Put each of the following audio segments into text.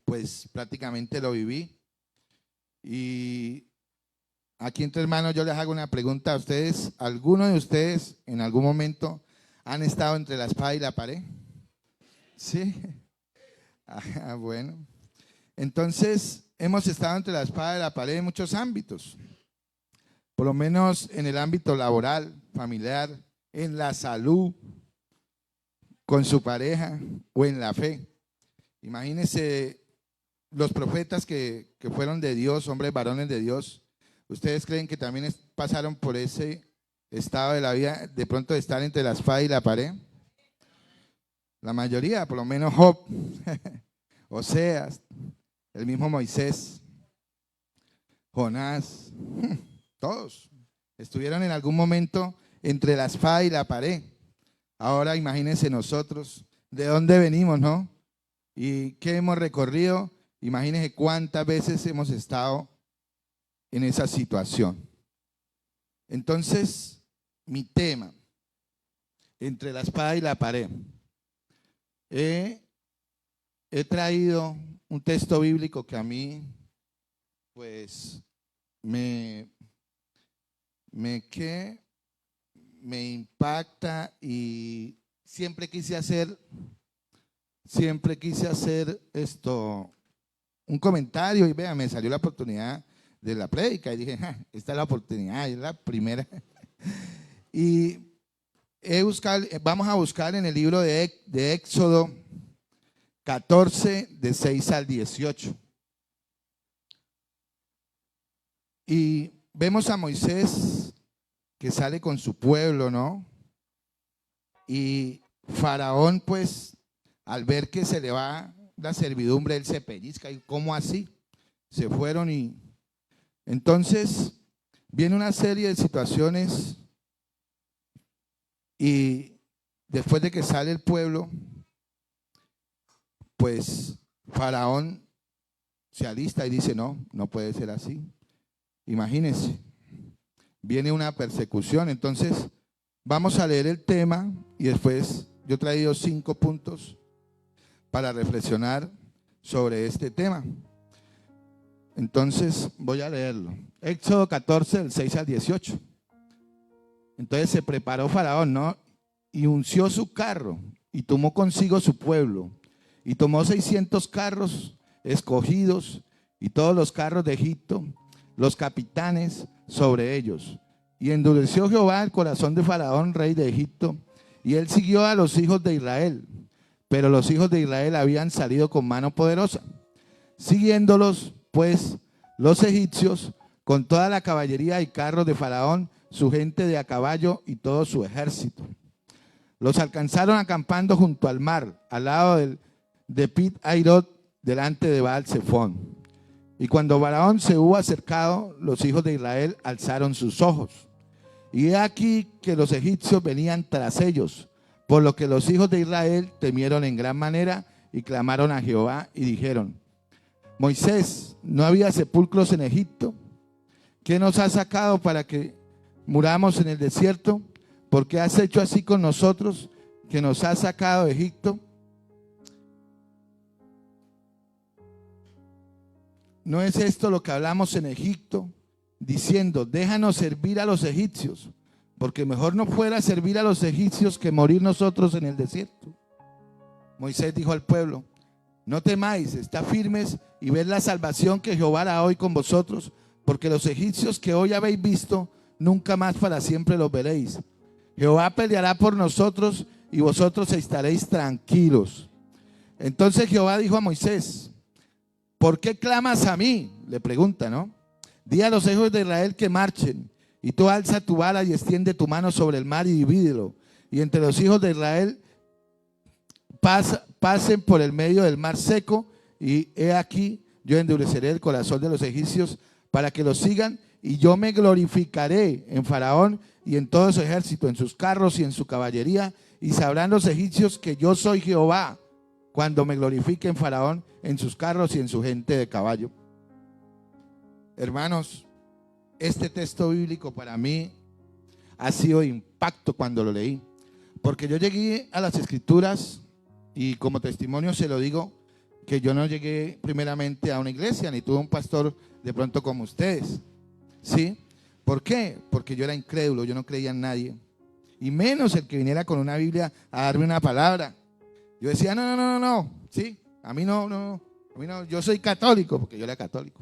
pues prácticamente lo viví. Y aquí entre hermanos yo les hago una pregunta a ustedes. ¿Alguno de ustedes en algún momento han estado entre la espada y la pared? Sí. Bueno. Entonces, hemos estado entre la espada y la pared en muchos ámbitos. Por lo menos en el ámbito laboral, familiar, en la salud, con su pareja o en la fe. Imagínense los profetas que fueron de Dios, hombres varones de Dios. ¿Ustedes creen que también pasaron por ese estado de la vida, de pronto de estar entre la espada y la pared? La mayoría, por lo menos Job, Oseas, el mismo Moisés, Jonás, todos estuvieron en algún momento entre la espada y la pared. Ahora imagínense nosotros, ¿de dónde venimos, no? ¿Y qué hemos recorrido? Imagínense cuántas veces hemos estado en esa situación. Entonces, mi tema, entre la espada y la pared. He traído un texto bíblico que a mí, pues, me impacta y siempre quise hacer esto, un comentario y vea, me salió la oportunidad de la prédica y dije, esta es la oportunidad, es la primera. Y vamos a buscar en el libro de Éxodo 14, de 6 al 18. Y vemos a Moisés que sale con su pueblo, ¿no? Y Faraón, pues, al ver que se le va la servidumbre, él se pellizca. ¿Y cómo así? Se fueron y entonces viene una serie de situaciones y después de que sale el pueblo, pues Faraón se alista y dice, no puede ser así. Imagínense, viene una persecución. Entonces, vamos a leer el tema y después yo he traído 5 puntos para reflexionar sobre este tema. Entonces, voy a leerlo. Éxodo 14, del 6 al 18. Entonces se preparó Faraón, ¿no? Y unció su carro y tomó consigo su pueblo. Y tomó 600 carros escogidos y todos los carros de Egipto, los capitanes sobre ellos. Y endureció Jehová el corazón de Faraón, rey de Egipto, y él siguió a los hijos de Israel. Pero los hijos de Israel habían salido con mano poderosa, siguiéndolos pues los egipcios con toda la caballería y carros de Faraón, su gente de a caballo y todo su ejército. Los alcanzaron acampando junto al mar, al lado de Pit Airot, delante de Baal Zephón. Y cuando Faraón se hubo acercado, los hijos de Israel alzaron sus ojos. Y he aquí que los egipcios venían tras ellos, por lo que los hijos de Israel temieron en gran manera y clamaron a Jehová y dijeron, Moisés, ¿no había sepulcros en Egipto? ¿Qué nos has sacado para que muramos en el desierto? ¿Por qué has hecho así con nosotros, que nos has sacado de Egipto? ¿No es esto lo que hablamos en Egipto, diciendo, déjanos servir a los egipcios, porque mejor no fuera servir a los egipcios que morir nosotros en el desierto? Moisés dijo al pueblo, no temáis, está firmes y ved la salvación que Jehová hará hoy con vosotros, porque los egipcios que hoy habéis visto, nunca más para siempre los veréis. Jehová peleará por nosotros y vosotros estaréis tranquilos. Entonces Jehová dijo a Moisés, ¿por qué clamas a mí? Le pregunta, ¿no? Di a los hijos de Israel que marchen, y tú alza tu vara y extiende tu mano sobre el mar y divídelo. Y entre los hijos de Israel pasen por el medio del mar seco, y he aquí, yo endureceré el corazón de los egipcios para que los sigan, y yo me glorificaré en Faraón y en todo su ejército, en sus carros y en su caballería, y sabrán los egipcios que yo soy Jehová, cuando me glorifique en Faraón, en sus carros y en su gente de caballo. Hermanos, este texto bíblico para mí ha sido de impacto cuando lo leí, porque yo llegué a las escrituras y como testimonio se lo digo, que yo no llegué primeramente a una iglesia, ni tuve un pastor de pronto como ustedes, ¿sí? ¿Por qué? Porque yo era incrédulo, yo no creía en nadie, y menos el que viniera con una Biblia a darme una palabra. Yo decía, no, ¿sí? A mí no, yo soy católico, porque yo era católico.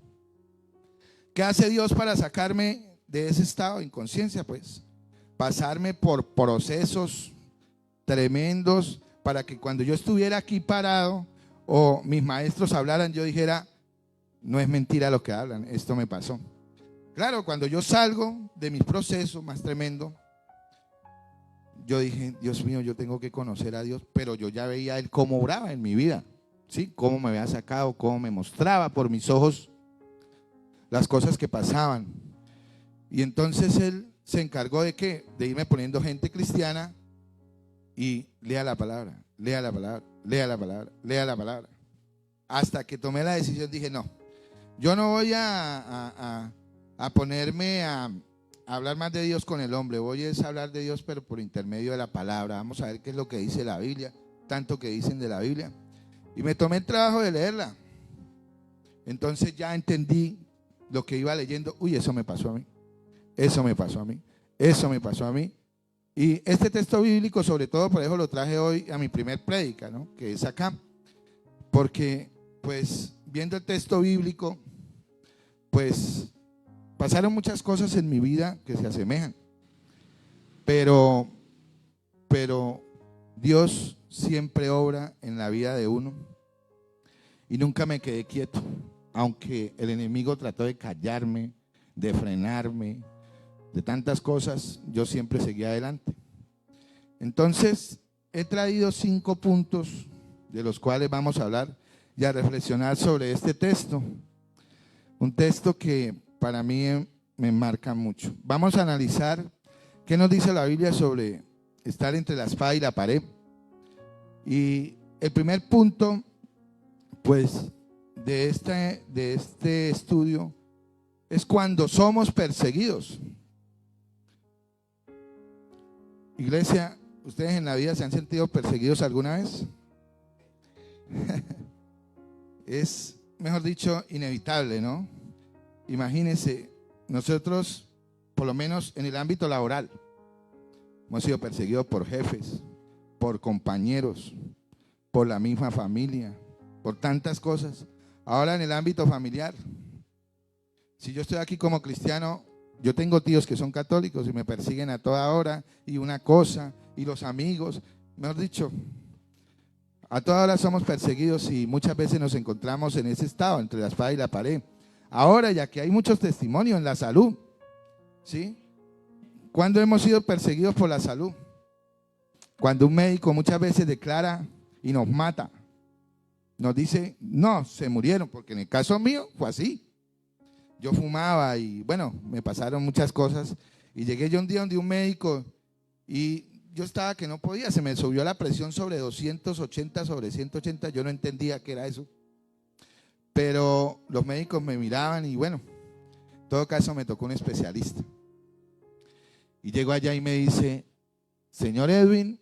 ¿Qué hace Dios para sacarme de ese estado de inconsciencia? Pues pasarme por procesos tremendos para que cuando yo estuviera aquí parado o mis maestros hablaran, yo dijera, no es mentira lo que hablan, esto me pasó. Claro, cuando yo salgo de mis procesos más tremendos, yo dije, Dios mío, yo tengo que conocer a Dios, pero yo ya veía a Él cómo obraba en mi vida, ¿sí? Cómo me había sacado, cómo me mostraba por mis ojos las cosas que pasaban. Y entonces Él se encargó de ¿qué? De irme poniendo gente cristiana y lea la palabra, lea la palabra, lea la palabra, lea la palabra. Hasta que tomé la decisión, dije, no, yo no voy a ponerme a hablar más de Dios con el hombre, voy a hablar de Dios pero por intermedio de la palabra. Vamos a ver qué es lo que dice la Biblia, tanto que dicen de la Biblia. Y me tomé el trabajo de leerla. Entonces ya entendí lo que iba leyendo. Uy, eso me pasó a mí, eso me pasó a mí, eso me pasó a mí. Y este texto bíblico, sobre todo, por eso lo traje hoy a mi primer prédica, ¿no? Que es acá. Porque, pues, viendo el texto bíblico, pues, pasaron muchas cosas en mi vida que se asemejan. Pero Dios siempre obra en la vida de uno. Y nunca me quedé quieto. Aunque el enemigo trató de callarme, de frenarme, de tantas cosas, yo siempre seguí adelante. Entonces, he traído 5 puntos de los cuales vamos a hablar y a reflexionar sobre este texto. Un texto que para mí me marca mucho. Vamos a analizar qué nos dice la Biblia sobre estar entre la espada y la pared. Y el primer punto, pues, de este estudio es cuando somos perseguidos. Iglesia, ¿ustedes en la vida se han sentido perseguidos alguna vez? Es, mejor dicho, inevitable, ¿no? Imagínense, nosotros, por lo menos en el ámbito laboral, hemos sido perseguidos por jefes, por compañeros, por la misma familia, por tantas cosas. Ahora en el ámbito familiar, si yo estoy aquí como cristiano, yo tengo tíos que son católicos y me persiguen a toda hora, y una cosa, y los amigos, mejor dicho, a toda hora somos perseguidos y muchas veces nos encontramos en ese estado, entre la espada y la pared. Ahora, ya que hay muchos testimonios en la salud, ¿sí? ¿Cuándo hemos sido perseguidos por la salud? Cuando un médico muchas veces declara y nos mata. Nos dice, no, se murieron, porque en el caso mío fue así. Yo fumaba y bueno, me pasaron muchas cosas y llegué yo un día donde un médico y yo estaba que no podía, se me subió la presión sobre 280, sobre 180, yo no entendía qué era eso. Pero los médicos me miraban y bueno, en todo caso me tocó un especialista. Y llego allá y me dice, señor Edwin,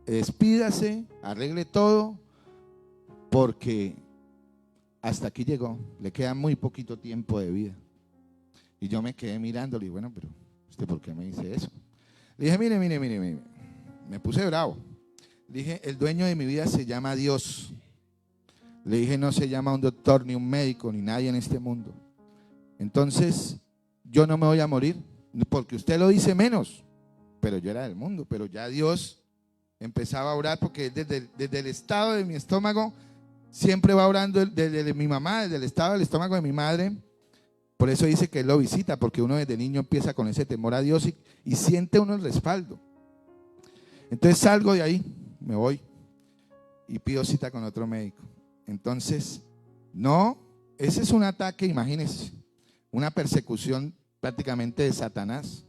despídase, arregle todo, porque hasta aquí llegó, le queda muy poquito tiempo de vida. Y yo me quedé mirándole y bueno, pero ¿usted por qué me dice eso? Le dije, mire, me puse bravo. Le dije, el dueño de mi vida se llama Dios. Le dije, no se llama un doctor, ni un médico, ni nadie en este mundo. Entonces, yo no me voy a morir, porque usted lo dice menos, pero yo era del mundo. Pero ya Dios empezaba a orar, porque desde el estado de mi estómago siempre va orando, desde mi mamá, desde el estado del estómago de mi madre. Por eso dice que Él lo visita, porque uno desde niño empieza con ese temor a Dios y siente uno el respaldo. Entonces salgo de ahí, me voy y pido cita con otro médico. Entonces, no, ese es un ataque, imagínense, una persecución prácticamente de Satanás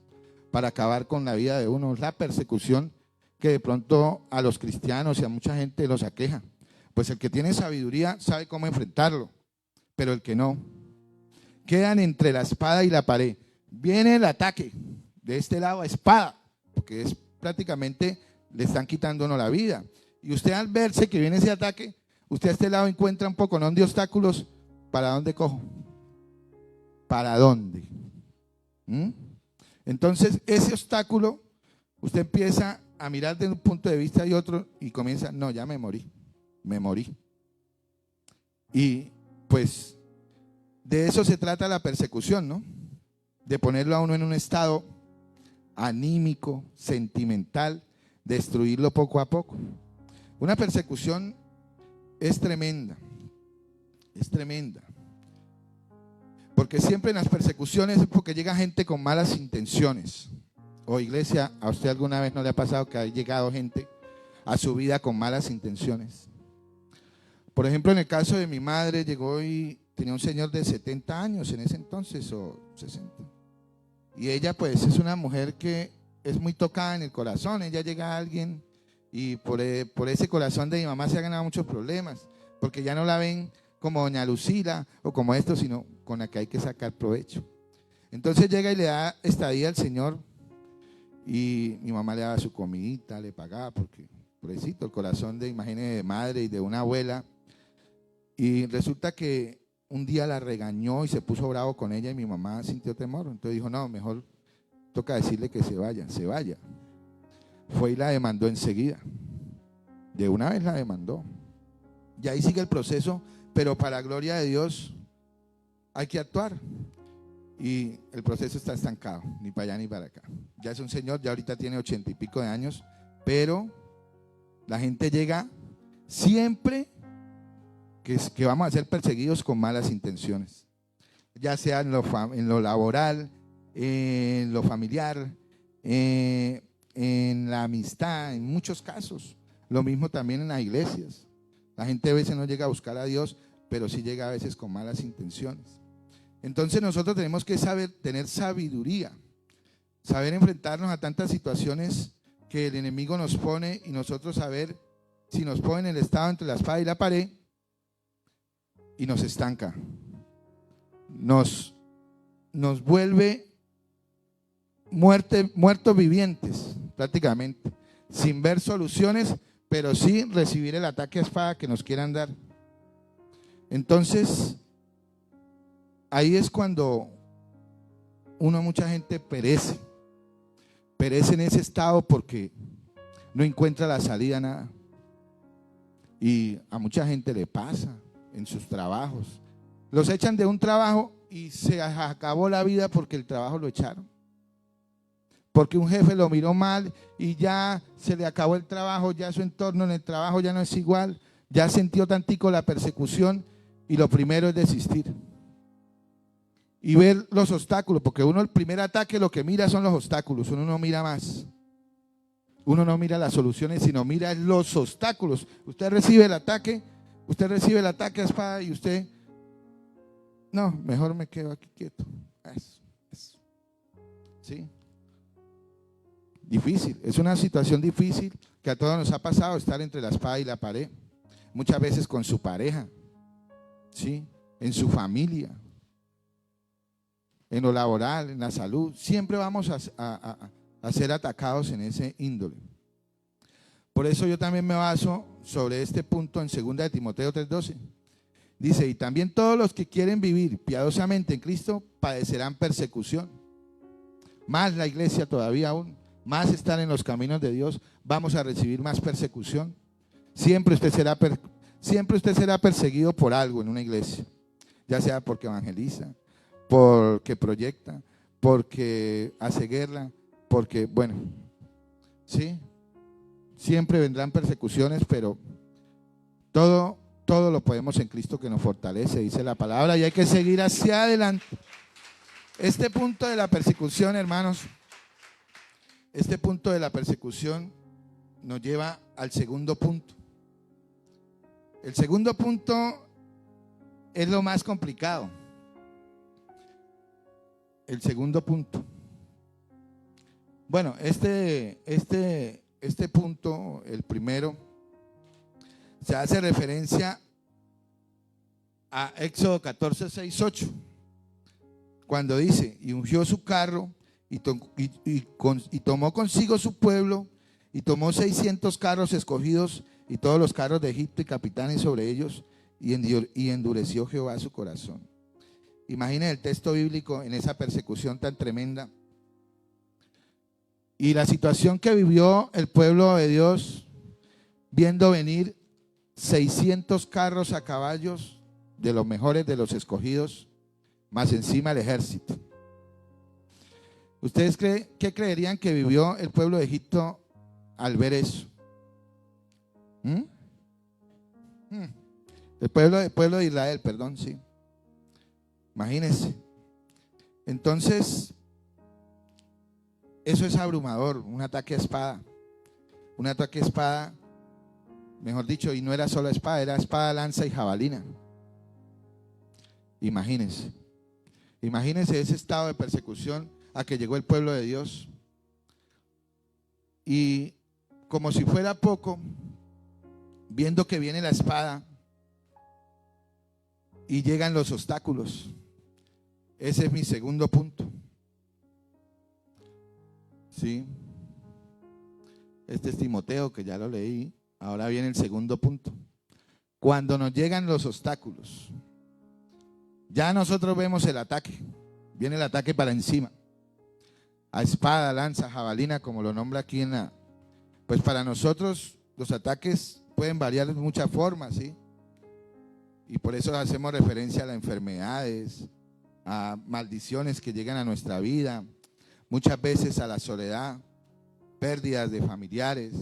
para acabar con la vida de uno. Es la persecución que de pronto a los cristianos y a mucha gente los aqueja. Pues el que tiene sabiduría sabe cómo enfrentarlo, pero el que no, quedan entre la espada y la pared. Viene el ataque, de este lado espada, porque es prácticamente le están quitando uno la vida. Y usted al verse que viene ese ataque, usted a este lado encuentra un poco, ¿no?, de obstáculos. ¿Para dónde cojo? ¿Para dónde? Entonces, ese obstáculo, usted empieza a mirar de un punto de vista y otro y comienza, no, ya me morí. Y pues de eso se trata la persecución, ¿no? De ponerlo a uno en un estado anímico, sentimental, destruirlo poco a poco. Una persecución es tremenda, porque siempre en las persecuciones es porque llega gente con malas intenciones. O iglesia, ¿a usted alguna vez no le ha pasado que ha llegado gente a su vida con malas intenciones? Por ejemplo, en el caso de mi madre, llegó y tenía un señor de 70 años en ese entonces, o 60. Y ella pues es una mujer que es muy tocada en el corazón. Ella llega a alguien y por ese corazón de mi mamá se han ganado muchos problemas, porque ya no la ven como doña Lucila o como esto, sino con la que hay que sacar provecho. Entonces llega y le da estadía al señor y mi mamá le daba su comidita, le pagaba, porque pobrecito, el corazón de, imagínese, de madre y de una abuela. Y resulta que un día la regañó y se puso bravo con ella y mi mamá sintió temor. Entonces dijo, no, mejor toca decirle que se vaya. Fue y la demandó enseguida. De una vez la demandó. Y ahí sigue el proceso, pero para gloria de Dios hay que actuar. Y el proceso está estancado, ni para allá ni para acá. Ya es un señor, ya ahorita tiene 80 y pico de años, pero la gente llega siempre que vamos a ser perseguidos con malas intenciones, ya sea en lo laboral, en lo familiar, en la amistad, en muchos casos. Lo mismo también en las iglesias. La gente a veces no llega a buscar a Dios, pero sí llega a veces con malas intenciones. Entonces nosotros tenemos que saber tener sabiduría, saber enfrentarnos a tantas situaciones que el enemigo nos pone, y nosotros saber si nos pone en el estado entre la espada y la pared y nos estanca, nos vuelve muertos vivientes prácticamente, sin ver soluciones, pero sí recibir el ataque a espada que nos quieran dar. Entonces ahí es cuando mucha gente perece en ese estado, porque no encuentra la salida a nada. Y a mucha gente le pasa en sus trabajos. Los echan de un trabajo y se acabó la vida porque el trabajo lo echaron. Porque un jefe lo miró mal y ya se le acabó el trabajo, ya su entorno en el trabajo ya no es igual, ya sintió tantico la persecución y lo primero es desistir. Y ver los obstáculos, porque uno el primer ataque lo que mira son los obstáculos, uno no mira más. Uno no mira las soluciones, sino mira los obstáculos. Usted recibe el ataque a espada y usted, no, mejor me quedo aquí quieto. Eso. ¿Sí? Difícil, es una situación difícil que a todos nos ha pasado, estar entre la espada y la pared. Muchas veces con su pareja, ¿sí? En su familia, en lo laboral, en la salud. Siempre vamos a ser atacados en ese índole. Por eso yo también me baso sobre este punto en 2 de Timoteo 3:12. Dice, y también todos los que quieren vivir piadosamente en Cristo padecerán persecución. Más la iglesia todavía aún, más estar en los caminos de Dios, vamos a recibir más persecución. Siempre usted será perseguido por algo en una iglesia, ya sea porque evangeliza, porque proyecta, porque hace guerra, porque, bueno, sí, siempre vendrán persecuciones, pero todo lo podemos en Cristo que nos fortalece, dice la palabra, y hay que seguir hacia adelante. Este punto de la persecución, hermanos, este punto de la persecución nos lleva al segundo punto. El segundo punto es lo más complicado. El segundo punto. Bueno, este punto, el primero, se hace referencia a Éxodo 14, 6, 8, cuando dice, y ungió su carro y tomó consigo su pueblo y tomó 600 carros escogidos y todos los carros de Egipto y capitanes sobre ellos, y endureció Jehová su corazón. Imaginen el texto bíblico en esa persecución tan tremenda. Y la situación que vivió el pueblo de Dios viendo venir 600 carros a caballos de los mejores, de los escogidos, más encima el ejército. ¿Ustedes qué creerían que vivió el pueblo de Egipto al ver eso? El pueblo de Israel, perdón, sí. Imagínense. Entonces, eso es abrumador, un ataque a espada. Un ataque a espada, mejor dicho, y no era solo espada, era espada, lanza y jabalina. Imagínense. Imagínense ese estado de persecución a que llegó el pueblo de Dios. Y como si fuera poco, viendo que viene la espada y llegan los obstáculos. Ese es mi segundo punto. Sí. Este es Timoteo, que ya lo leí. Ahora viene el segundo punto. Cuando nos llegan los obstáculos, ya nosotros vemos el ataque. Viene el ataque para encima. A espada, lanza, jabalina, como lo nombra aquí en la... Pues para nosotros los ataques pueden variar de muchas formas, ¿sí? Y por eso hacemos referencia a las enfermedades, a maldiciones que llegan a nuestra vida, muchas veces a la soledad, pérdidas de familiares.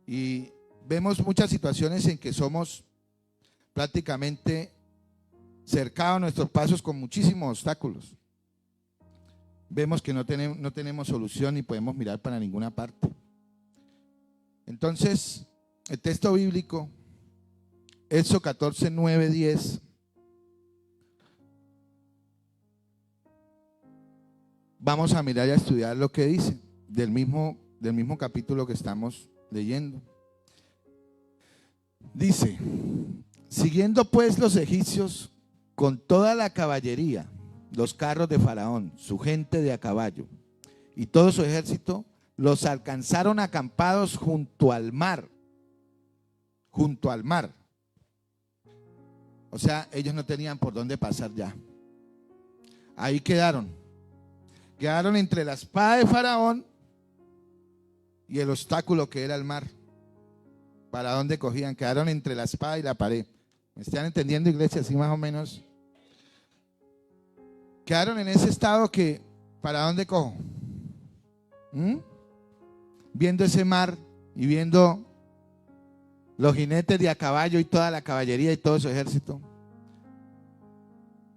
Y vemos muchas situaciones en que somos prácticamente cercados a nuestros pasos con muchísimos obstáculos. Vemos que no tenemos solución y podemos mirar para ninguna parte. Entonces, el texto bíblico, Éxodo 14, 9, 10. Vamos a mirar y a estudiar lo que dice del mismo capítulo que estamos leyendo. Dice: siguiendo pues los egipcios con toda la caballería, los carros de Faraón, su gente de a caballo y todo su ejército, los alcanzaron acampados junto al mar. Junto al mar. O sea, ellos no tenían por dónde pasar ya. Ahí quedaron. Quedaron entre la espada de Faraón y el obstáculo que era el mar. ¿Para dónde cogían? Quedaron entre la espada y la pared. ¿Me están entendiendo, iglesia? Así más o menos. Quedaron en ese estado que, ¿para dónde cojo? Viendo ese mar y viendo los jinetes de a caballo y toda la caballería y todo su ejército.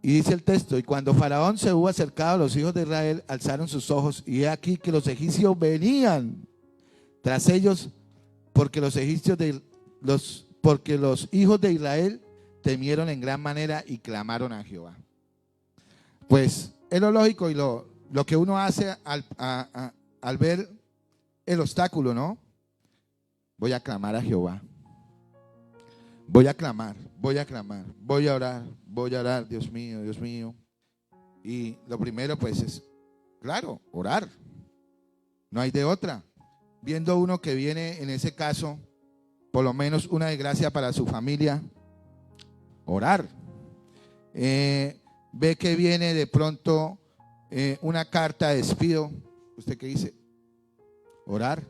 Y dice el texto: y cuando Faraón se hubo acercado, los hijos de Israel alzaron sus ojos, y he aquí que los egipcios venían tras ellos, porque los hijos de Israel temieron en gran manera y clamaron a Jehová. Pues es lo lógico y lo que uno hace al ver el obstáculo, ¿no? Voy a clamar a Jehová. Voy a clamar, voy a orar, Dios mío. Y lo primero pues es, claro, orar. No hay de otra. Viendo uno que viene, en ese caso, por lo menos una desgracia para su familia, orar. Ve que viene de pronto una carta de despido. ¿Usted qué dice? Orar.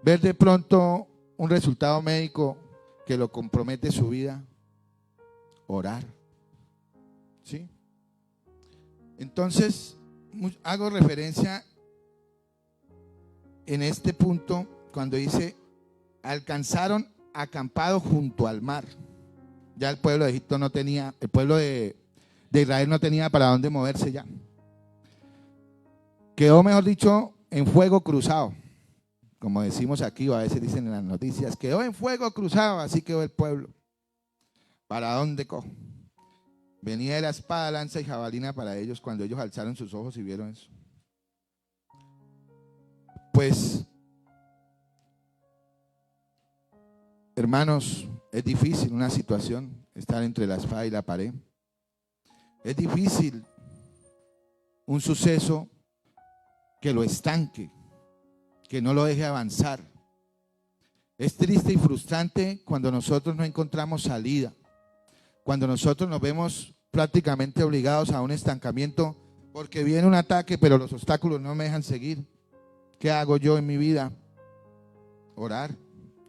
Ver de pronto un resultado médico que lo compromete su vida, orar. ¿Sí? Entonces, hago referencia en este punto cuando dice: alcanzaron acampado junto al mar. Ya el pueblo de Egipto no tenía, el pueblo de Israel no tenía para dónde moverse ya. Quedó, mejor dicho, en fuego cruzado. Como decimos aquí, o a veces dicen en las noticias, quedó en fuego cruzado, así quedó el pueblo. ¿Para dónde cojo? Venía la espada, lanza y jabalina para ellos cuando ellos alzaron sus ojos y vieron eso. Pues, hermanos, es difícil una situación, estar entre la espada y la pared. Es difícil un suceso que lo estanque, que no lo deje avanzar. Es triste y frustrante cuando nosotros no encontramos salida, cuando nosotros nos vemos prácticamente obligados a un estancamiento porque viene un ataque, pero los obstáculos no me dejan seguir. ¿Qué hago yo en mi vida? Orar,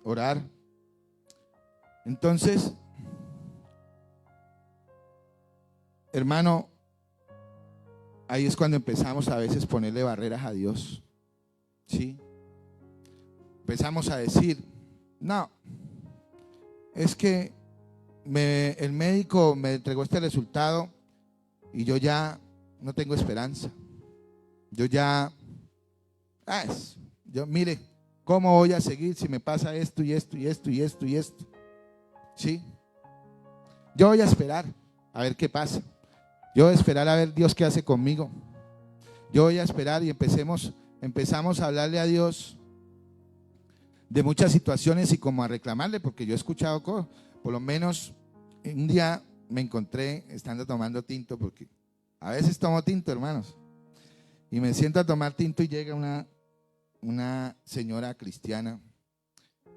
orar. Entonces, hermano, ahí es cuando empezamos a veces ponerle barreras a Dios. ¿Sí? Empezamos a decir, no, es que el médico me entregó este resultado y yo ya no tengo esperanza. Yo ya, mire, ¿cómo voy a seguir si me pasa esto y esto y esto y esto y esto? ¿Sí? Yo voy a esperar a ver qué pasa. Yo voy a esperar a ver Dios qué hace conmigo. Yo voy a esperar y empezamos a hablarle a Dios de muchas situaciones y como a reclamarle, porque yo he escuchado cosas. Por lo menos un día me encontré estando tomando tinto, porque a veces tomo tinto, hermanos, y me siento a tomar tinto y llega una señora cristiana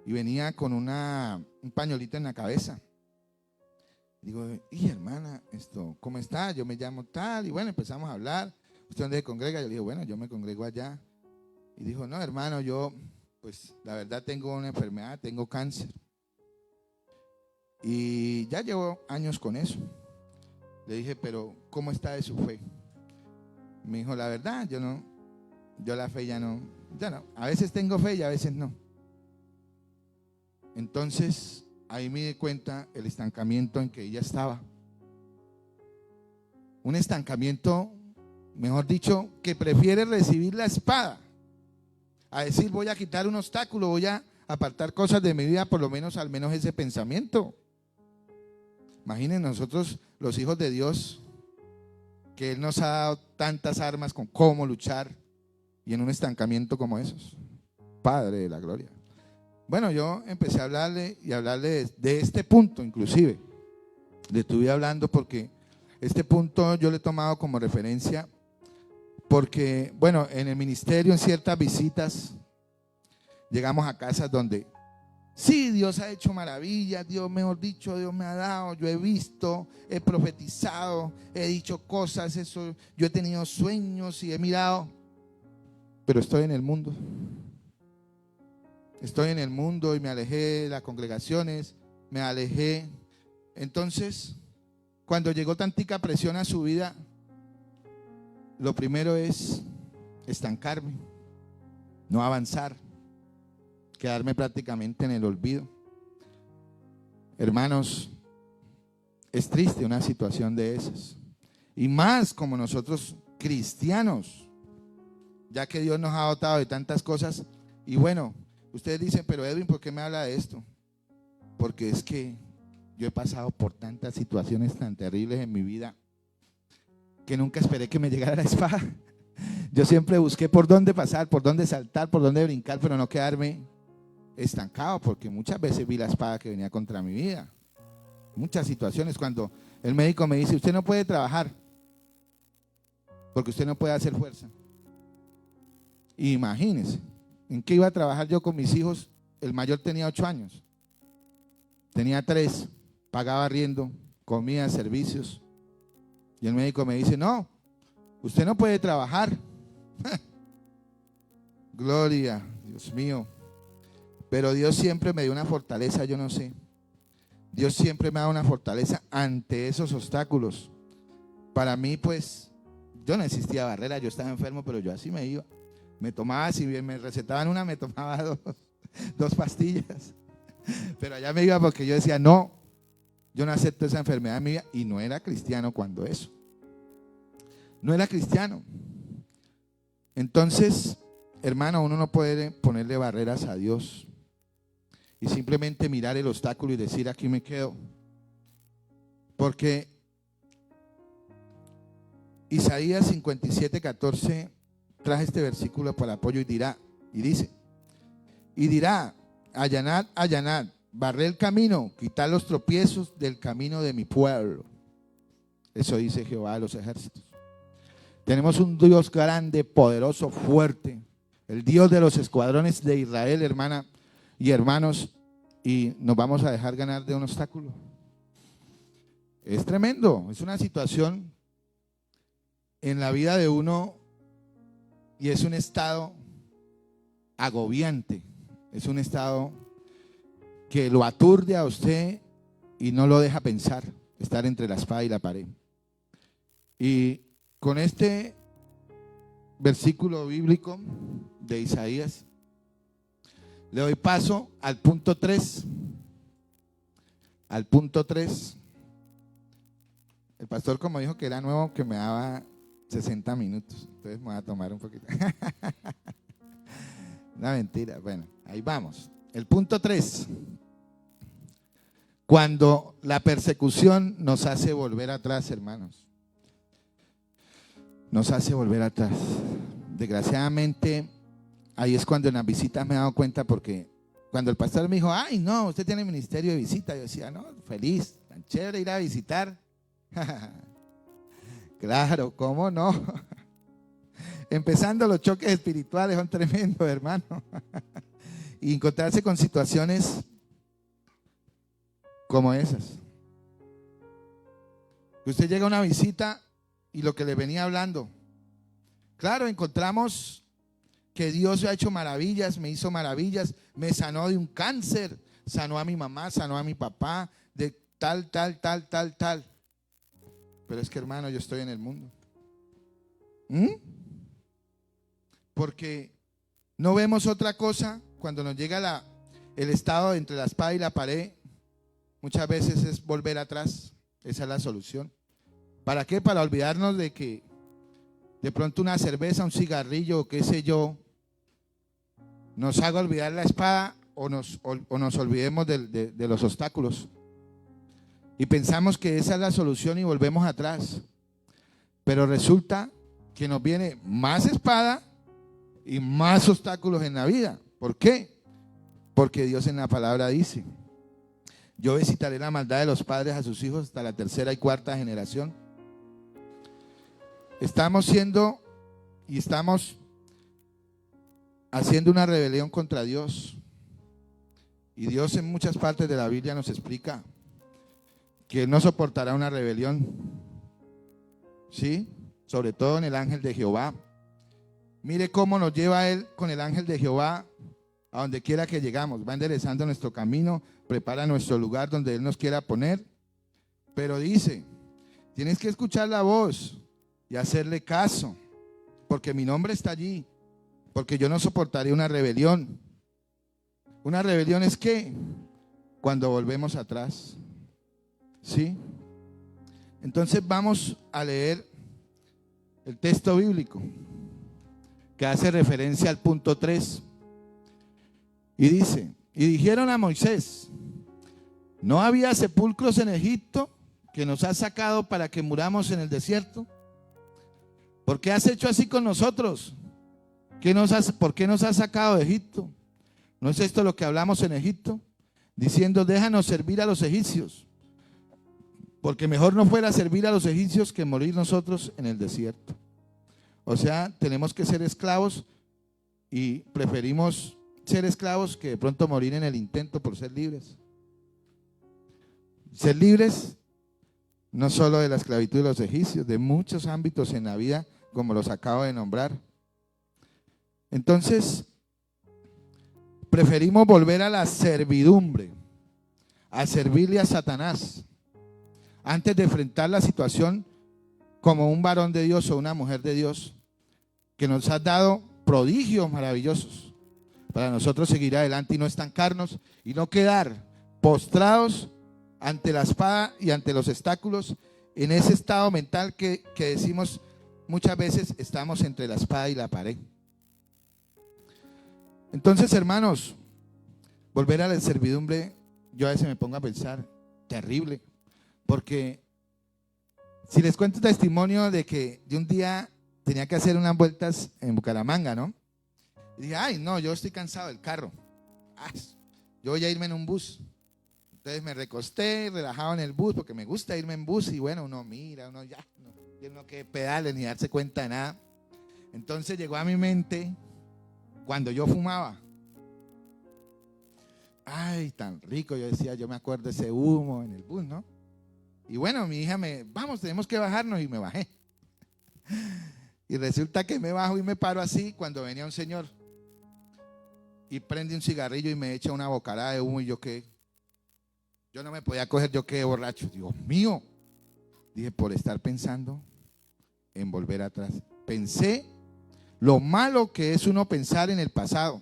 y venía con un pañuelito en la cabeza. Digo, y hermana, ¿cómo está? Yo me llamo tal, y bueno, empezamos a hablar. ¿Usted dónde se congrega? Yo le dije, bueno, yo me congrego allá. Y dijo, no, hermano, yo, pues, la verdad tengo una enfermedad, tengo cáncer. Y ya llevo años con eso. Le dije, pero ¿cómo está de su fe? Me dijo, la verdad, yo la fe ya no. A veces tengo fe y a veces no. Entonces, ahí me di cuenta el estancamiento en que ella estaba. Un estancamiento, mejor dicho, que prefiere recibir la espada a decir, voy a quitar un obstáculo, voy a apartar cosas de mi vida, por lo menos al menos ese pensamiento. Imaginen nosotros, los hijos de Dios, que Él nos ha dado tantas armas con cómo luchar y en un estancamiento como esos. Padre de la gloria. Bueno, yo empecé a hablarle y hablarle de este punto inclusive. Le estuve hablando porque este punto yo lo he tomado como referencia porque, bueno, en el ministerio, en ciertas visitas, llegamos a casas donde sí, Dios ha hecho maravillas, Dios, mejor dicho, Dios me ha dado, yo he visto, he profetizado, he dicho cosas, yo he tenido sueños y he mirado, pero estoy en el mundo. Estoy en el mundo y me alejé de las congregaciones, me alejé. Entonces, cuando llegó tantica presión a su vida, lo primero es estancarme, no avanzar, quedarme prácticamente en el olvido. Hermanos, es triste una situación de esas. Y más como nosotros cristianos, ya que Dios nos ha dotado de tantas cosas. Y bueno, ustedes dicen, pero Edwin, ¿por qué me habla de esto? Porque es que yo he pasado por tantas situaciones tan terribles en mi vida que nunca esperé que me llegara la espada. Yo siempre busqué por dónde pasar, por dónde saltar, por dónde brincar, pero no quedarme estancado, porque muchas veces vi la espada que venía contra mi vida. Muchas situaciones cuando el médico me dice, usted no puede trabajar porque usted no puede hacer fuerza. Imagínense, ¿en qué iba a trabajar yo con mis hijos? El mayor tenía 8 años, tenía 3, pagaba arriendo, comida, servicios, y el médico me dice, no, usted no puede trabajar. Gloria, Dios mío. Pero Dios siempre me dio una fortaleza, yo no sé. Dios siempre me ha dado una fortaleza ante esos obstáculos. Para mí, pues, yo no existía barrera, yo estaba enfermo, pero yo así me iba. Me tomaba, si bien me recetaban una, me tomaba dos pastillas. Pero allá me iba porque yo decía, no, yo no acepto esa enfermedad en mi vida. Y no era cristiano cuando eso. No era cristiano. Entonces, hermano, uno no puede ponerle barreras a Dios y simplemente mirar el obstáculo y decir, aquí me quedo. Porque Isaías 57:14 traje este versículo para apoyo y dice, allanad, allanad, barré el camino, quitar los tropiezos del camino de mi pueblo. Eso dice Jehová de los ejércitos. Tenemos un Dios grande, poderoso, fuerte, el Dios de los escuadrones de Israel, hermana. y hermanos, y nos vamos a dejar ganar de un obstáculo. Es tremendo, es una situación en la vida de uno y es un estado agobiante, es un estado que lo aturde a usted y no lo deja pensar, estar entre la espada y la pared. Y con este versículo bíblico de Isaías, le doy paso al punto 3. Al punto 3. El pastor, como dijo que era nuevo, que me daba 60 minutos. Entonces me voy a tomar un poquito. Una mentira. Bueno, ahí vamos. El punto 3. Cuando la persecución nos hace volver atrás, hermanos. Nos hace volver atrás. Desgraciadamente, ahí es cuando en las visitas me he dado cuenta, porque cuando el pastor me dijo, ay, no, usted tiene ministerio de visita, yo decía, no, feliz, tan chévere ir a visitar. Claro, ¿cómo no? Empezando, los choques espirituales son tremendos, hermano. Y encontrarse con situaciones como esas. Usted llega a una visita y lo que le venía hablando, claro, encontramos que Dios ha hecho maravillas, me hizo maravillas, me sanó de un cáncer, sanó a mi mamá, sanó a mi papá, de tal. Pero es que, hermano, yo estoy en el mundo. Porque no vemos otra cosa cuando nos llega el estado entre la espada y la pared. Muchas veces es volver atrás. Esa es la solución. ¿Para qué? Para olvidarnos de que de pronto una cerveza, un cigarrillo, qué sé yo, nos haga olvidar la espada o nos olvidemos de los obstáculos. Y pensamos que esa es la solución y volvemos atrás. Pero resulta que nos viene más espada y más obstáculos en la vida. ¿Por qué? Porque Dios en la palabra dice, yo visitaré la maldad de los padres a sus hijos hasta la tercera y cuarta generación. Estamos haciendo una rebelión contra Dios. Y Dios en muchas partes de la Biblia nos explica que Él no soportará una rebelión. ¿Sí? Sobre todo en el ángel de Jehová. Mire cómo nos lleva Él con el ángel de Jehová a donde quiera que llegamos. Va enderezando nuestro camino, prepara nuestro lugar donde Él nos quiera poner. Pero dice, tienes que escuchar la voz y hacerle caso, porque mi nombre está allí, porque yo no soportaré una rebelión. Una rebelión es ¿qué? Cuando volvemos atrás. ¿Sí? Entonces vamos a leer el texto bíblico que hace referencia al punto 3. Y dice, y dijeron a Moisés, ¿no había sepulcros en Egipto que nos has sacado para que muramos en el desierto? ¿Por qué has hecho así con nosotros? ¿Por qué nos has sacado de Egipto? ¿No es esto lo que hablamos en Egipto? Diciendo, déjanos servir a los egipcios, porque mejor no fuera servir a los egipcios que morir nosotros en el desierto. O sea, tenemos que ser esclavos y preferimos ser esclavos que de pronto morir en el intento por ser libres. Ser libres no solo de la esclavitud de los egipcios, de muchos ámbitos en la vida, como los acabo de nombrar. Entonces, preferimos volver a la servidumbre, a servirle a Satanás, antes de enfrentar la situación como un varón de Dios o una mujer de Dios, que nos ha dado prodigios maravillosos para nosotros seguir adelante y no estancarnos y no quedar postrados ante la espada y ante los obstáculos, en ese estado mental que decimos muchas veces estamos entre la espada y la pared. Entonces, hermanos, volver a la servidumbre, yo a veces me pongo a pensar, terrible, porque si les cuento un testimonio de que de un día tenía que hacer unas vueltas en Bucaramanga, ¿no? Y dije, ay, no, yo estoy cansado del carro. Yo voy a irme en un bus. Entonces me recosté, relajado en el bus, porque me gusta irme en bus y bueno, uno mira, uno ya no tiene uno que pedales ni darse cuenta de nada. Entonces llegó a mi mente cuando yo fumaba. Ay, tan rico. Yo decía, yo me acuerdo de ese humo en el bus, ¿no? Y bueno, mi hija vamos, tenemos que bajarnos, y me bajé. Y resulta que me bajo y me paro así cuando venía un señor y prende un cigarrillo y me echa una bocarada de humo, y yo qué. Yo no me podía coger, yo quedé borracho. Dios mío. Dije, por estar pensando en volver atrás. Pensé lo malo que es uno pensar en el pasado.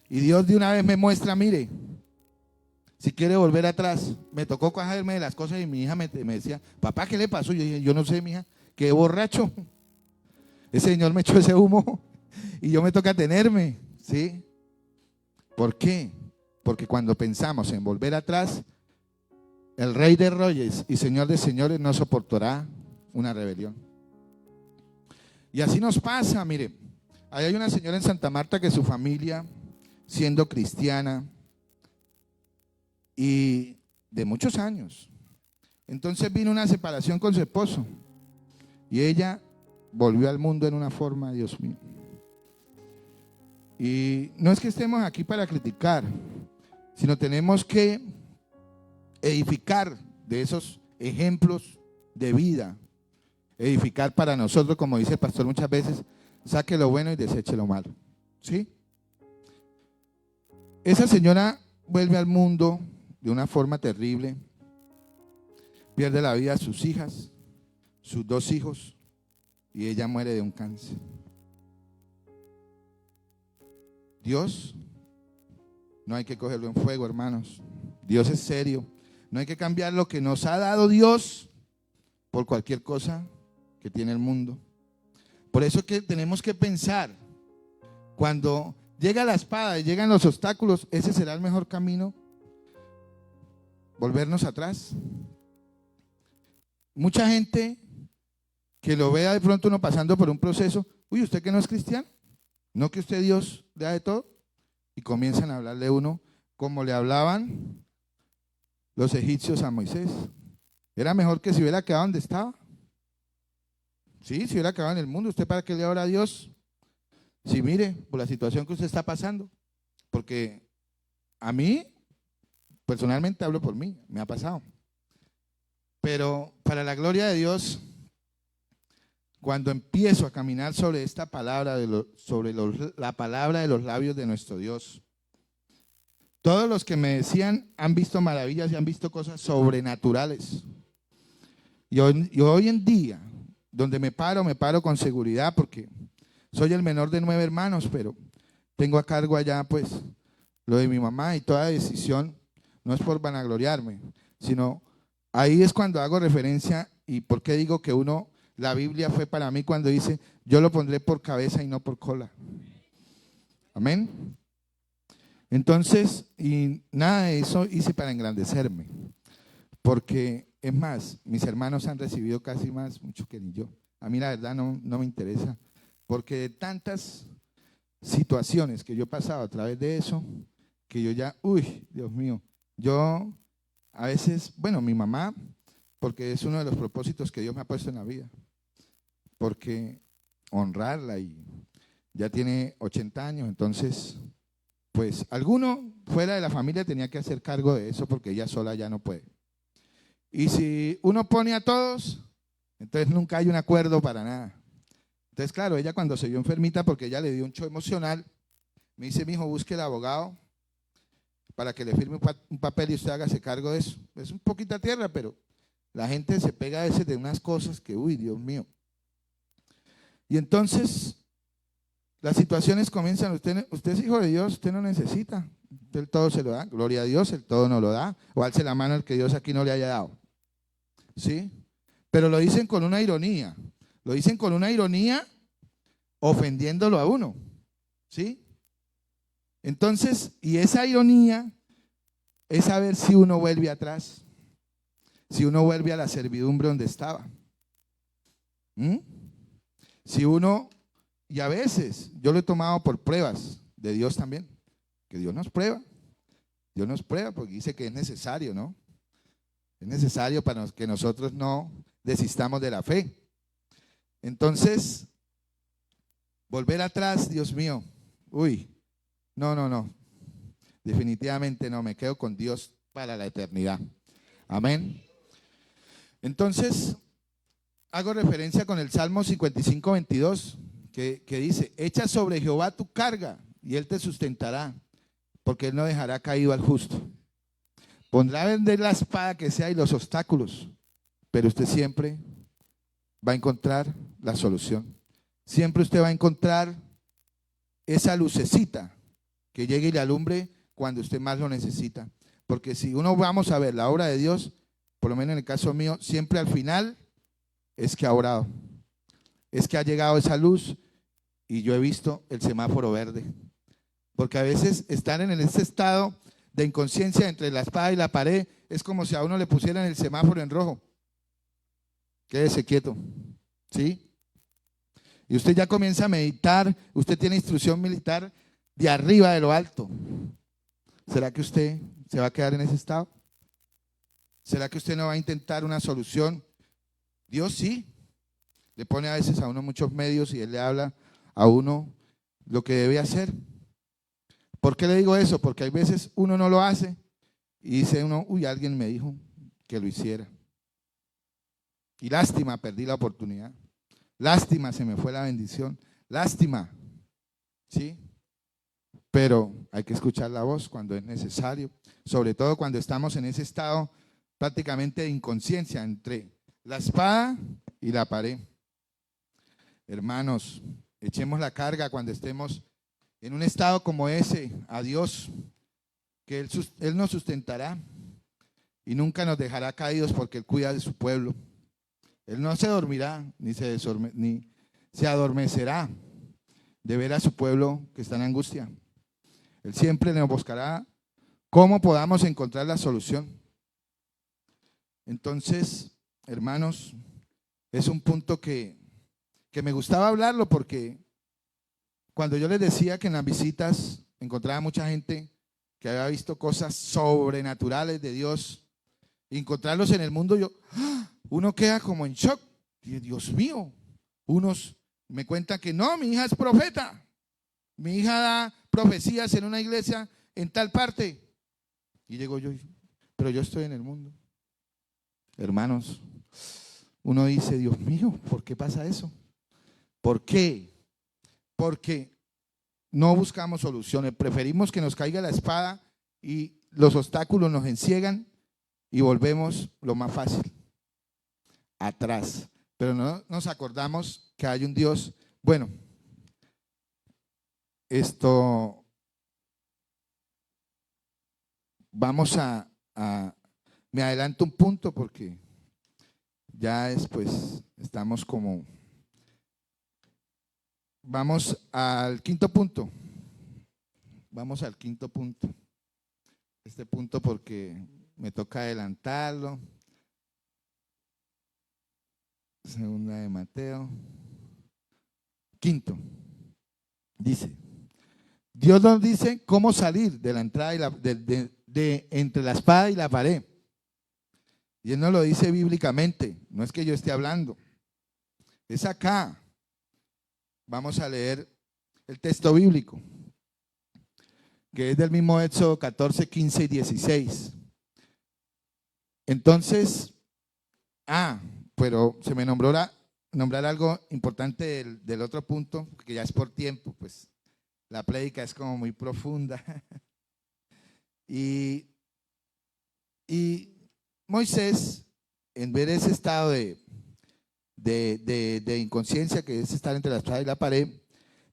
Y Dios de una vez me muestra, mire, si quiere volver atrás. Me tocó cogerme de las cosas y mi hija me decía, papá, ¿qué le pasó? Yo dije, yo no sé, mi hija, qué borracho. Ese señor me echó ese humo y yo me toca tenerme, ¿sí? ¿Por qué? Porque cuando pensamos en volver atrás, el Rey de Reyes y Señor de Señores no soportará una rebelión. Y así nos pasa, mire, ahí hay una señora en Santa Marta que su familia, siendo cristiana y de muchos años, entonces vino una separación con su esposo y ella volvió al mundo en una forma, Dios mío. Y no es que estemos aquí para criticar, sino tenemos que edificar de esos ejemplos de vida, edificar para nosotros, como dice el pastor muchas veces, saque lo bueno y deseche lo malo, ¿sí? Esa señora vuelve al mundo de una forma terrible, pierde la vida a sus hijas, sus 2 hijos, y ella muere de un cáncer. Dios no hay que cogerlo en fuego, hermanos. Dios es serio. No hay que cambiar lo que nos ha dado Dios por cualquier cosa que tiene el mundo. Por eso es que tenemos que pensar, cuando llega la espada y llegan los obstáculos, ese será el mejor camino, volvernos atrás. Mucha gente que lo vea de pronto uno pasando por un proceso, uy, ¿usted que no es cristiano? ¿No que usted Dios le da de todo? Y comienzan a hablarle a uno como le hablaban los egipcios a Moisés. Era mejor que se hubiera quedado donde estaba. Sí, se hubiera quedado en el mundo. ¿Usted para qué le ora a Dios? Sí, mire, por la situación que usted está pasando. Porque a mí, personalmente hablo por mí, me ha pasado. Pero para la gloria de Dios, cuando empiezo a caminar sobre esta palabra, la palabra de los labios de nuestro Dios, todos los que me decían han visto maravillas y han visto cosas sobrenaturales. Y hoy en día, donde me paro con seguridad, porque soy el menor de 9 hermanos, pero tengo a cargo allá pues lo de mi mamá, y toda decisión no es por vanagloriarme, sino ahí es cuando hago referencia. ¿Y por qué digo que la Biblia fue para mí cuando dice, yo lo pondré por cabeza y no por cola? Amén. Entonces, y nada de eso hice para engrandecerme, porque es más, mis hermanos han recibido casi mucho que ni yo. A mí la verdad no me interesa, porque de tantas situaciones que yo he pasado a través de eso, que yo ya, uy, Dios mío, yo a veces, bueno, mi mamá, porque es uno de los propósitos que Dios me ha puesto en la vida, porque honrarla, y ya tiene 80 años, entonces, pues alguno fuera de la familia tenía que hacer cargo de eso, porque ella sola ya no puede. Y si uno pone a todos, entonces nunca hay un acuerdo para nada. Entonces, claro, ella cuando se vio enfermita, porque ella le dio un shock emocional, me dice, mi hijo, busque el abogado para que le firme un papel y usted hágase cargo de eso. Es un poquito a tierra, pero la gente se pega a veces de unas cosas que, uy, Dios mío. Y entonces, las situaciones comienzan, usted es hijo de Dios, usted no necesita, el todo se lo da, gloria a Dios, el todo no lo da, o alce la mano el que Dios aquí no le haya dado. ¿Sí? Pero lo dicen con una ironía, ofendiéndolo a uno. ¿Sí? Entonces, y esa ironía es saber si uno vuelve atrás, si uno vuelve a la servidumbre donde estaba. Si uno, y a veces yo lo he tomado por pruebas de Dios también, que Dios nos prueba porque dice que es necesario, ¿no? Es necesario para que nosotros no desistamos de la fe. Entonces, volver atrás, Dios mío, uy, no. definitivamente no, me quedo con Dios para la eternidad. Amén. Entonces, hago referencia con el Salmo 55, 22, que dice, echa sobre Jehová tu carga y él te sustentará, porque él no dejará caído al justo. Pondrá a vender la espada que sea y los obstáculos, pero usted siempre va a encontrar la solución. Siempre usted va a encontrar esa lucecita que llegue y le alumbre cuando usted más lo necesita. Porque si uno vamos a ver la obra de Dios, por lo menos en el caso mío, siempre al final es que ha orado, es que ha llegado esa luz y yo he visto el semáforo verde. Porque a veces estar en ese estado de inconsciencia entre la espada y la pared es como si a uno le pusieran el semáforo en rojo. Quédese quieto, ¿sí? Y usted ya comienza a meditar, usted tiene instrucción militar de arriba de lo alto. ¿Será que usted se va a quedar en ese estado? ¿Será que usted no va a intentar una solución? Dios sí, le pone a veces a uno muchos medios y Él le habla a uno lo que debe hacer. ¿Por qué le digo eso? Porque hay veces uno no lo hace y dice uno, uy, alguien me dijo que lo hiciera. Y lástima, perdí la oportunidad. Lástima, se me fue la bendición. Lástima, ¿sí? Pero hay que escuchar la voz cuando es necesario, sobre todo cuando estamos en ese estado prácticamente de inconsciencia entre la espada y la pared. Hermanos, echemos la carga cuando estemos en un estado como ese a Dios, que Él nos sustentará y nunca nos dejará caídos porque Él cuida de su pueblo. Él no se dormirá ni se adormecerá de ver a su pueblo que está en angustia. Él siempre nos buscará cómo podamos encontrar la solución. Entonces, hermanos, es un punto que me gustaba hablarlo porque cuando yo les decía que en las visitas encontraba mucha gente que había visto cosas sobrenaturales de Dios, y encontrarlos en el mundo, uno queda como en shock. Dios mío, unos me cuentan que no, mi hija es profeta, mi hija da profecías en una iglesia en tal parte. Y llego yo, pero yo estoy en el mundo. Hermanos, uno dice, Dios mío, ¿por qué pasa eso? ¿Por qué? Porque no buscamos soluciones, preferimos que nos caiga la espada y los obstáculos nos enciegan y volvemos lo más fácil, atrás. Pero no nos acordamos que hay un Dios. Bueno, vamos me adelanto un punto porque ya después estamos como, vamos al quinto punto. Vamos al quinto punto. Este punto porque me toca adelantarlo. Segunda de Mateo. Quinto. Dice, Dios nos dice cómo salir de la entrada y entre la espada y la pared. Y Él nos lo dice bíblicamente, no es que yo esté hablando. Es acá. Vamos a leer el texto bíblico, que es del mismo Éxodo 14, 15 y 16. Entonces, pero se me nombrar algo importante del otro punto, que ya es por tiempo, pues la prédica es como muy profunda. y Moisés, en ver ese estado de inconsciencia, que es estar entre la espada y la pared,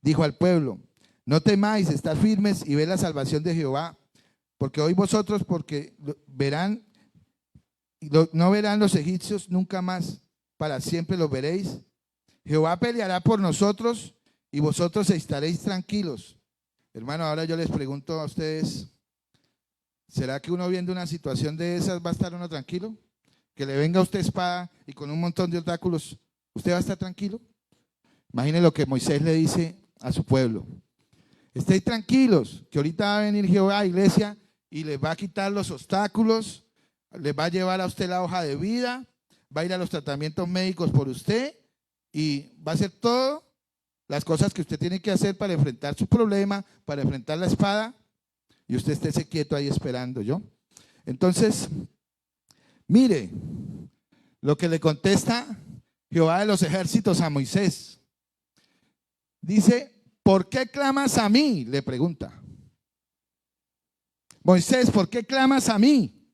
dijo al pueblo, no temáis, estad firmes y ved la salvación de Jehová, porque hoy vosotros, no verán los egipcios nunca más, para siempre los veréis. Jehová peleará por nosotros y vosotros estaréis tranquilos. Hermano, ahora yo les pregunto a ustedes, ¿será que uno viendo una situación de esas va a estar uno tranquilo? Que le venga a usted espada y con un montón de obstáculos, ¿usted va a estar tranquilo? Imagine lo que Moisés le dice a su pueblo. Estéis tranquilos, que ahorita va a venir Jehová a iglesia y les va a quitar los obstáculos, les va a llevar a usted la hoja de vida, va a ir a los tratamientos médicos por usted y va a hacer todo las cosas que usted tiene que hacer para enfrentar su problema, para enfrentar la espada. y usted esté quieto ahí esperando yo. Entonces, mire lo que le contesta Jehová de los ejércitos a Moisés. Dice, ¿por qué clamas a mí? Le pregunta. Moisés, ¿por qué clamas a mí?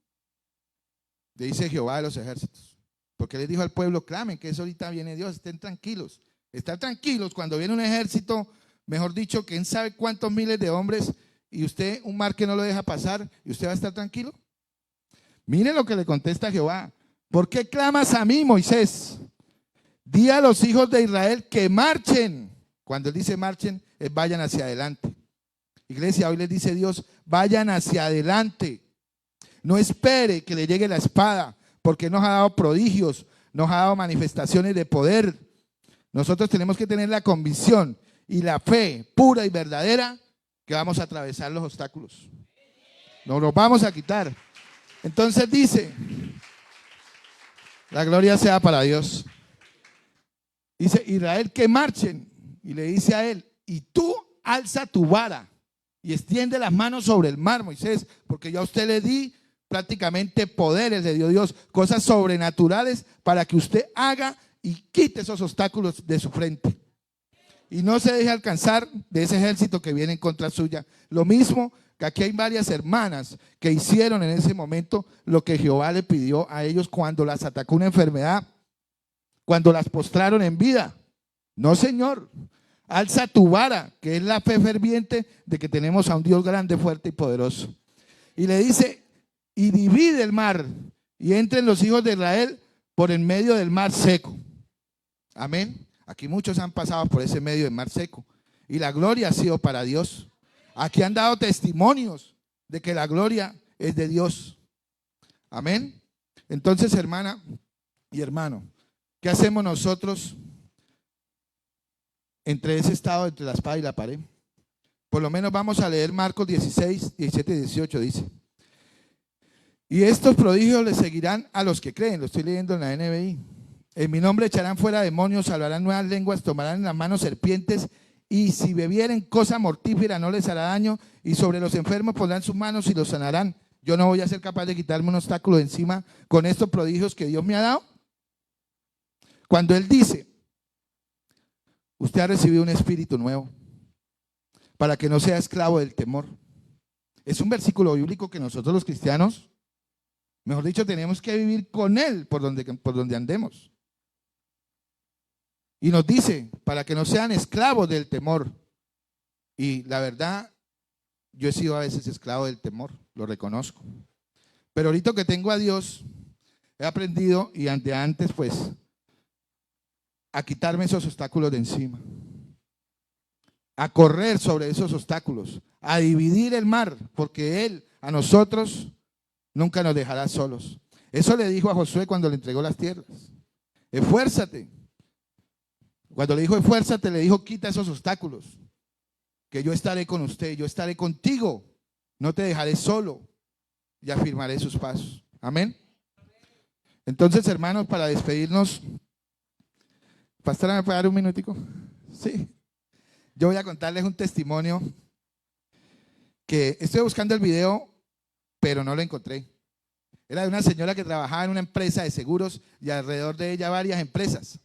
Le dice Jehová de los ejércitos. Porque le dijo al pueblo, clamen, que eso ahorita viene Dios, estén tranquilos. Están tranquilos cuando viene un ejército, mejor dicho, quién sabe cuántos miles de hombres, y usted un mar que no lo deja pasar, y usted va a estar tranquilo. Mire lo que le contesta Jehová. ¿Por qué clamas a mí, Moisés? Di a los hijos de Israel que marchen. Cuando él dice marchen, es vayan hacia adelante. Iglesia, hoy les dice Dios, vayan hacia adelante. No espere que le llegue la espada, porque nos ha dado prodigios, nos ha dado manifestaciones de poder. Nosotros tenemos que tener la convicción y la fe pura y verdadera que vamos a atravesar los obstáculos. No los vamos a quitar. Entonces dice, la gloria sea para Dios. Dice Israel que marchen, y le dice a él, y tú alza tu vara y extiende las manos sobre el mar, Moisés, porque yo a usted le di prácticamente poderes, le dio Dios, cosas sobrenaturales para que usted haga y quite esos obstáculos de su frente. Y no se deje alcanzar de ese ejército que viene en contra suya. Lo mismo que aquí hay varias hermanas que hicieron en ese momento lo que Jehová le pidió a ellos cuando las atacó una enfermedad, cuando las postraron en vida. No, Señor, alza tu vara, que es la fe ferviente de que tenemos a un Dios grande, fuerte y poderoso. Y le dice, y divide el mar, y entren los hijos de Israel por en medio del mar seco. Amén. Aquí muchos han pasado por ese medio del mar seco, y la gloria ha sido para Dios. Aquí han dado testimonios de que la gloria es de Dios. Amén. Entonces, hermana y hermano, ¿qué hacemos nosotros entre ese estado, entre la espada y la pared? Por lo menos vamos a leer Marcos 16, 17 y 18, dice. Y estos prodigios les seguirán a los que creen. Lo estoy leyendo en la NBI. En mi nombre echarán fuera demonios, hablarán nuevas lenguas, tomarán en las manos serpientes, y si bebieren cosa mortífera no les hará daño, y sobre los enfermos pondrán sus manos y los sanarán. Yo no voy a ser capaz de quitarme un obstáculo de encima con estos prodigios que Dios me ha dado. Cuando Él dice, usted ha recibido un espíritu nuevo para que no sea esclavo del temor. Es un versículo bíblico que nosotros los cristianos, mejor dicho, tenemos que vivir con Él por donde andemos. Y nos dice, para que no sean esclavos del temor. Y la verdad, yo he sido a veces esclavo del temor, lo reconozco. Pero ahorita que tengo a Dios, he aprendido, y antes pues, a quitarme esos obstáculos de encima. A correr sobre esos obstáculos, a dividir el mar, porque Él a nosotros nunca nos dejará solos. Eso le dijo a Josué cuando le entregó las tierras. Esfuérzate. Cuando le dijo esfuérzate, le dijo quita esos obstáculos, que yo estaré con usted, yo estaré contigo, no te dejaré solo y afirmaré sus pasos. Amén. Entonces, hermanos, para despedirnos, pastora, ¿me puede dar un minutico? Sí. Yo voy a contarles un testimonio que estoy buscando el video, pero no lo encontré. Era de una señora que trabajaba en una empresa de seguros y alrededor de ella varias empresas.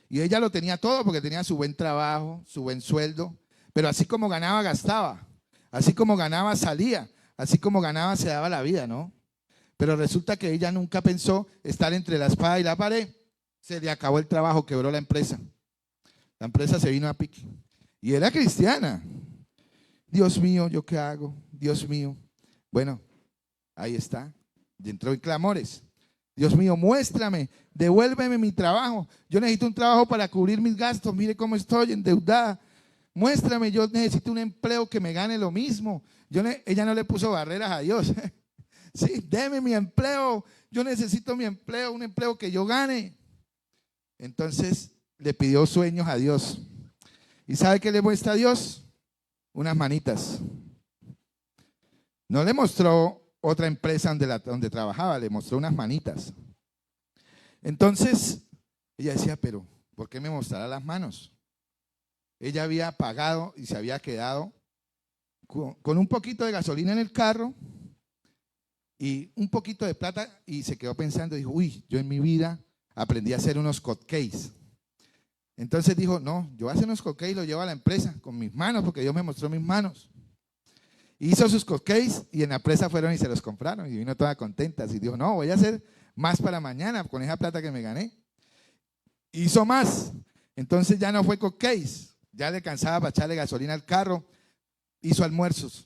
Y ella lo tenía todo porque tenía su buen trabajo, su buen sueldo, pero así como ganaba, gastaba. Así como ganaba, salía. Así como ganaba, se daba la vida, ¿no? Pero resulta que ella nunca pensó estar entre la espada y la pared. Se le acabó el trabajo, quebró la empresa. La empresa se vino a pique. Y era cristiana. Dios mío, ¿yo qué hago? Dios mío. Bueno, ahí está. Y entró en clamores. Dios mío, muéstrame, devuélveme mi trabajo. Yo necesito un trabajo para cubrir mis gastos. Mire cómo estoy endeudada. Muéstrame, yo necesito un empleo que me gane lo mismo. Ella no le puso barreras a Dios. Sí, deme mi empleo. Yo necesito mi empleo, un empleo que yo gane. Entonces le pidió sueños a Dios. ¿Y sabe qué le muestra a Dios? Unas manitas. No le mostró otra empresa donde trabajaba, le mostró unas manitas. Entonces ella decía, pero ¿por qué me mostrará las manos? Ella había pagado y se había quedado con un poquito de gasolina en el carro y un poquito de plata, y se quedó pensando, dijo, uy, yo en mi vida aprendí a hacer unos cupcakes. Entonces dijo, no, yo voy a hacer unos cupcakes y los llevo a la empresa con mis manos, porque Dios me mostró mis manos. Hizo sus cupcakes y en la empresa fueron y se los compraron y vino toda contenta. Y dijo, no, voy a hacer más para mañana con esa plata que me gané. Hizo más. Entonces ya no fue cupcakes, ya le cansaba para echarle gasolina al carro, hizo almuerzos.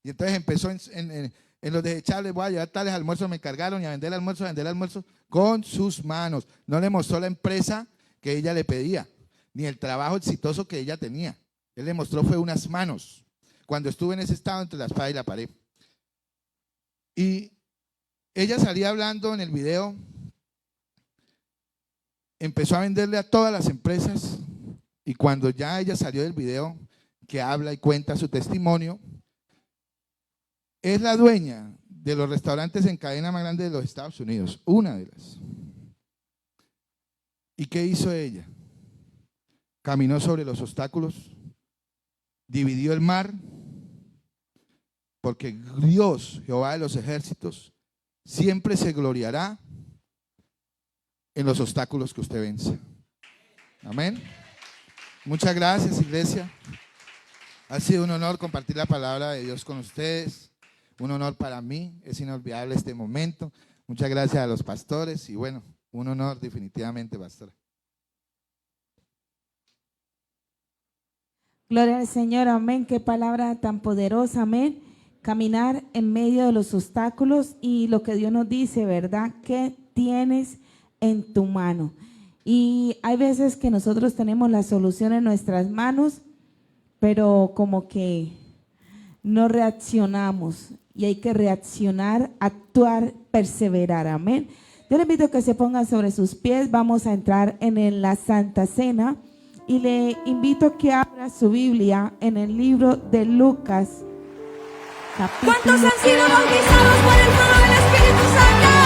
Y entonces empezó en los desechables, voy a llevar tales almuerzos, me encargaron, y a vender almuerzos con sus manos. No le mostró la empresa que ella le pedía, ni el trabajo exitoso que ella tenía. Él le mostró fue unas manos, cuando estuve en ese estado entre la espada y la pared. Y ella salía hablando en el video, empezó a venderle a todas las empresas, y cuando ya ella salió del video, que habla y cuenta su testimonio, es la dueña de los restaurantes en cadena más grande de los Estados Unidos, una de las. ¿Y qué hizo ella? Caminó sobre los obstáculos, dividió el mar, porque Dios, Jehová de los ejércitos, siempre se gloriará en los obstáculos que usted vence. Amén. Muchas gracias, iglesia. Ha sido un honor compartir la palabra de Dios con ustedes. Un honor para mí, es inolvidable este momento. Muchas gracias a los pastores y bueno, un honor definitivamente, pastor. Gloria al Señor, amén. Qué palabra tan poderosa, amén. Caminar en medio de los obstáculos y lo que Dios nos dice, ¿verdad? ¿Qué tienes en tu mano? Y hay veces que nosotros tenemos la solución en nuestras manos, pero como que no reaccionamos. Y hay que reaccionar, actuar, perseverar, amén. Yo le invito a que se ponga sobre sus pies. Vamos a entrar en la Santa Cena y le invito a que abra su Biblia en el libro de Lucas. ¿Cuántos han sido bautizados por el fuego del Espíritu Santo?